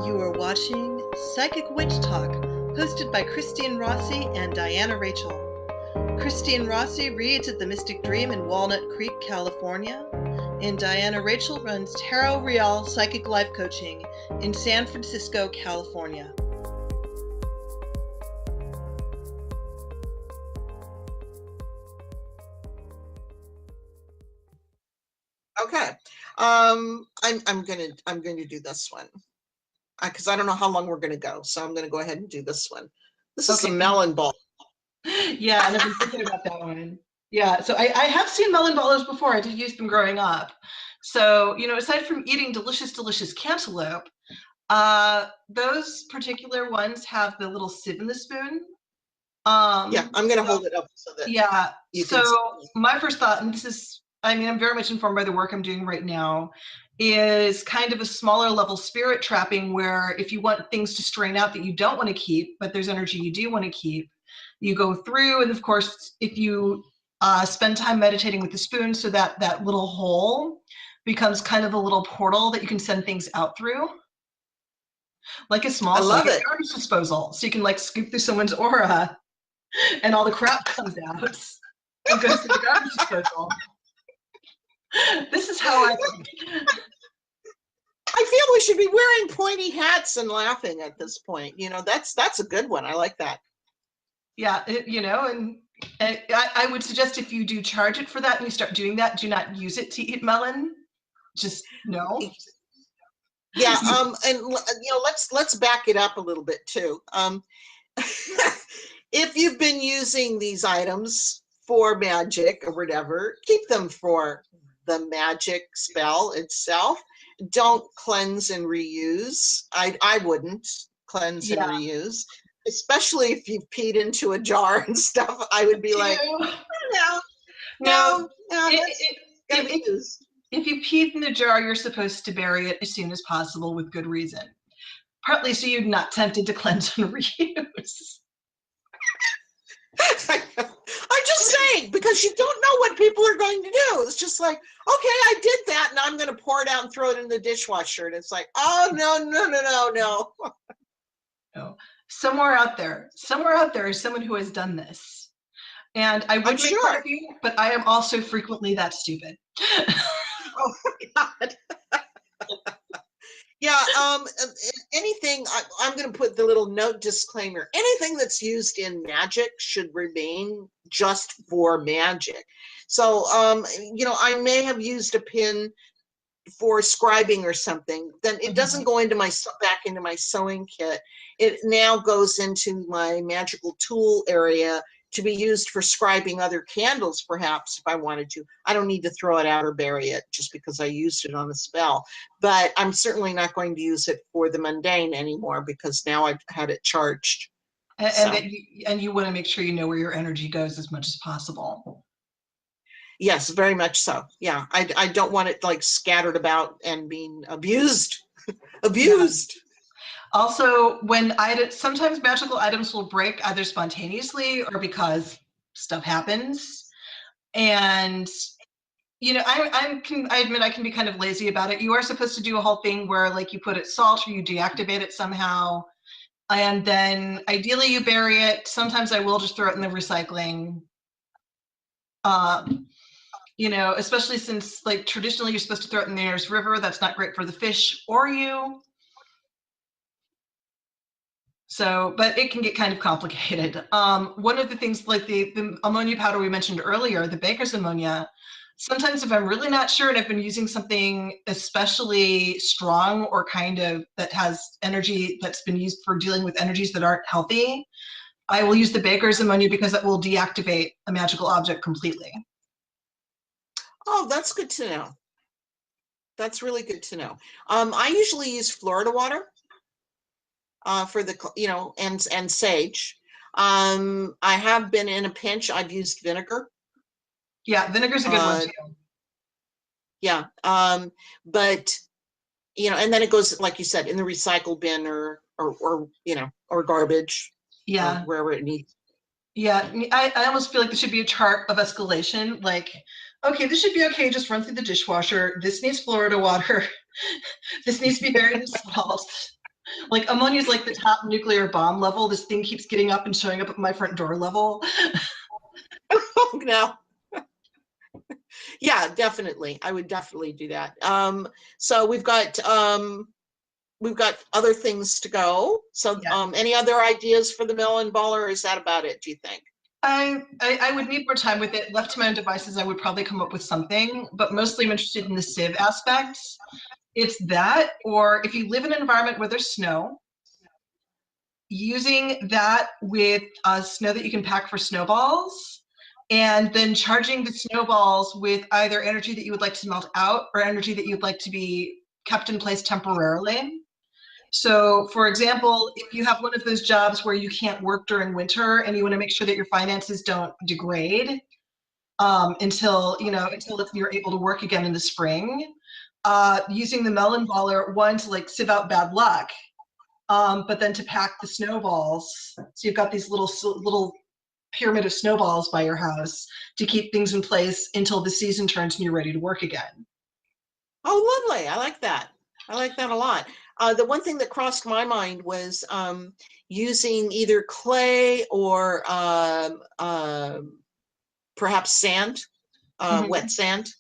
You are watching Psychic Witch Talk, hosted by Christine Rossi and Diana Rachel. Christine Rossi reads at the Mystic Dream in Walnut Creek, California, and Diana Rachel runs Tarot Real Psychic Life Coaching in San Francisco, California. Okay, I'm going to do this one because I don't know how long we're going to go, so I'm going to go ahead and do this one. This is some melon ball. Yeah, and I've been thinking about that one. Yeah, so I have seen melon ballers before. I did use them growing up. So, you know, aside from eating delicious, delicious cantaloupe, those particular ones have the little sieve in the spoon. Yeah, I'm going to hold it up so that yeah. you So can see. my first thought, and this is, I mean, I'm very much informed by the work I'm doing right now, is kind of a smaller level spirit trapping where if you want things to strain out that you don't want to keep, but there's energy you do want to keep, you go through. And of course, if you spend time meditating with the spoon, so that that little hole becomes kind of a little portal that you can send things out through. Like a small garbage disposal. So you can like scoop through someone's aura and all the crap comes out and goes to the garbage disposal. This is how I think. I feel we should be wearing pointy hats and laughing at this point. You know, that's a good one. I like that. Yeah, you know, and I would suggest if you do charge it for that and you start doing that, do not use it to eat melon. Just no. Yeah, and you know, let's back it up a little bit too. If you've been using these items for magic or whatever, keep them for the magic spell itself. Don't cleanse and reuse. I wouldn't cleanse and reuse, especially if you've peed into a jar and stuff. I would be like, no, gotta be used. If you peed in the jar, you're supposed to bury it as soon as possible with good reason. Partly so you're not tempted to cleanse and reuse. I'm just saying, because you don't know what people are going to do. It's just like, okay, I did that, and I'm going to pour it out and throw it in the dishwasher. And it's like, oh, no. No. Somewhere out there is someone who has done this. And I would make fun of you, but I am also frequently that stupid. Oh my God. Yeah, anything, I'm going to put the little note disclaimer. Anything that's used in magic should remain just for magic. So, you know, I may have used a pin for scribing or something, then it doesn't go into back into my sewing kit. It now goes into my magical tool area to be used for scribing other candles, perhaps, if I wanted to. I don't need to throw it out or bury it just because I used it on a spell. But I'm certainly not going to use it for the mundane anymore because now I've had it charged. And you want to make sure you know where your energy goes as much as possible. Yes, very much so. Yeah, I don't want it like scattered about and being abused. Abused. Yeah. Also, when sometimes magical items will break either spontaneously or because stuff happens. And, you know, I admit I can be kind of lazy about it. You are supposed to do a whole thing where like you put it salt or you deactivate it somehow. And then ideally you bury it. Sometimes I will just throw it in the recycling. You know, especially since like traditionally you're supposed to throw it in the nearest river. That's not great for the fish or you. So, but it can get kind of complicated. One of the things like the ammonia powder we mentioned earlier, the baker's ammonia, sometimes if I'm really not sure and I've been using something especially strong or kind of that has energy that's been used for dealing with energies that aren't healthy, I will use the baker's ammonia because it will deactivate a magical object completely. Oh, that's good to know. That's really good to know. I usually use Florida water. For the, you know, and sage. I have been in a pinch. I've used vinegar. Yeah, vinegar's a good one too. Yeah, but you know, and then it goes, like you said, in the recycle bin or you know, or garbage. Yeah, wherever it needs. Yeah, I almost feel like there should be a chart of escalation. Like, okay, this should be okay. Just run through the dishwasher. This needs Florida water. This needs to be buried in salt. Like ammonia is like the top nuclear bomb level. This thing keeps getting up and showing up at my front door level. Oh, no. Yeah, definitely. I would definitely do that. So we've got other things to go. So Yeah. any other ideas for the melon ball, or is that about it, do you think? I would need more time with it. Left to my own devices, I would probably come up with something, but mostly I'm interested in the sieve aspects. It's that, or if you live in an environment where there's snow, using that with snow that you can pack for snowballs, and then charging the snowballs with either energy that you would like to melt out or energy that you'd like to be kept in place temporarily. So, for example, if you have one of those jobs where you can't work during winter and you want to make sure that your finances don't degrade until you're able to work again in the spring, using the melon baller, one, to like sieve out bad luck, but then to pack the snowballs. So you've got these little pyramid of snowballs by your house to keep things in place until the season turns and you're ready to work again. Oh, lovely. I like that. I like that a lot. The one thing that crossed my mind was using either clay or perhaps sand, wet sand,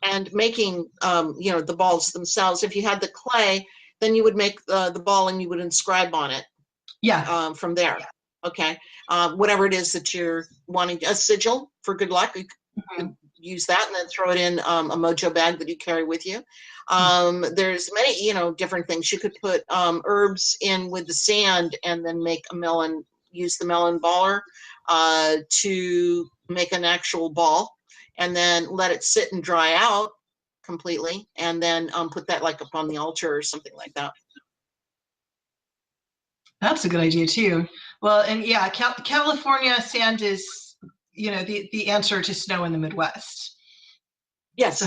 and making the balls themselves. If you had the clay, then you would make the ball and you would inscribe on it. Yeah. From there. Okay. Whatever it is that you're wanting, a sigil for good luck. You could use that and then throw it in a mojo bag that you carry with you. There's many, different things. You could put herbs in with the sand and then make a melon, use the melon baller to make an actual ball, and then let it sit and dry out completely, and then put that like up on the altar or something like that. That's a good idea too. Well, and yeah, California sand is, the answer to snow in the Midwest. Yes. So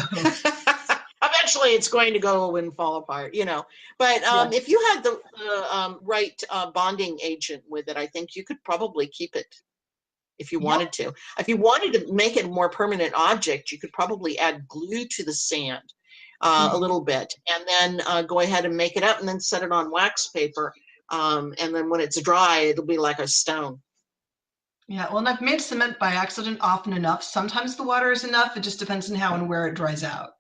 Eventually it's going to go and fall apart, But yeah. if you had the right bonding agent with it, I think you could probably keep it if you wanted to. If you wanted to make it a more permanent object, you could probably add glue to the sand a little bit, and then go ahead and make it up and then set it on wax paper. And then when it's dry, it'll be like a stone. Yeah, well, and I've made cement by accident often enough. Sometimes the water is enough. It just depends on how and where it dries out.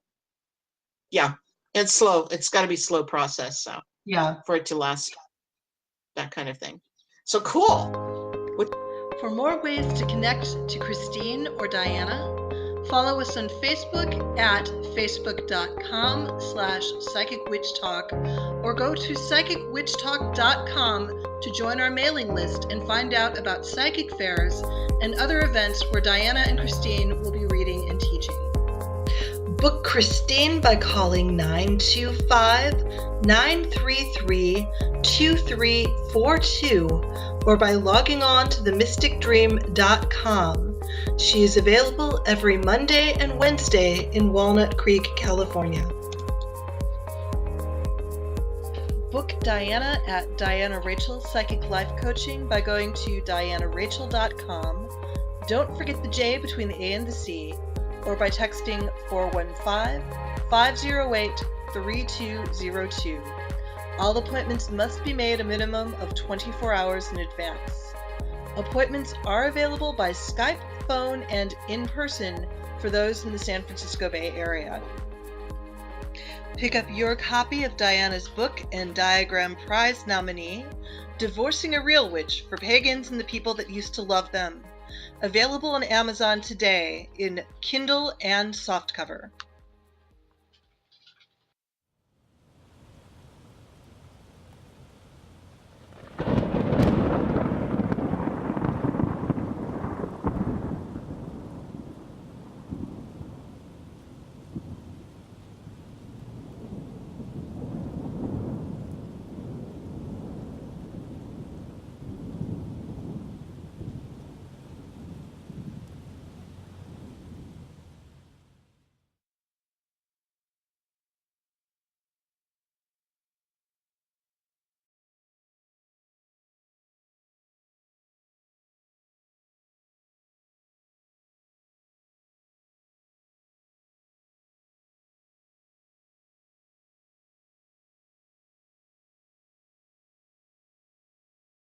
Yeah, it's slow. It's got to be slow process, so Yeah. for it to last, that kind of thing. So cool. For more ways to connect to Christine or Diana, follow us on Facebook at facebook.com/psychicwitchtalk, or go to psychicwitchtalk.com to join our mailing list and find out about psychic fairs and other events where Diana and Christine will be reading and teaching. Book Christine by calling 925-933-2342 or by logging on to themysticdream.com. She is available every Monday and Wednesday in Walnut Creek, California. Book Diana at Diana Rachel Psychic Life Coaching by going to dianarachel.com. Don't forget the J between the A and the C, or by texting 415-508-3202. All appointments must be made a minimum of 24 hours in advance. Appointments are available by Skype, phone, and in person for those in the San Francisco Bay Area. Pick up your copy of Diana's book and Diagram Prize nominee, Divorcing a Real Witch for Pagans and the People That Used to Love Them. Available on Amazon today in Kindle and softcover.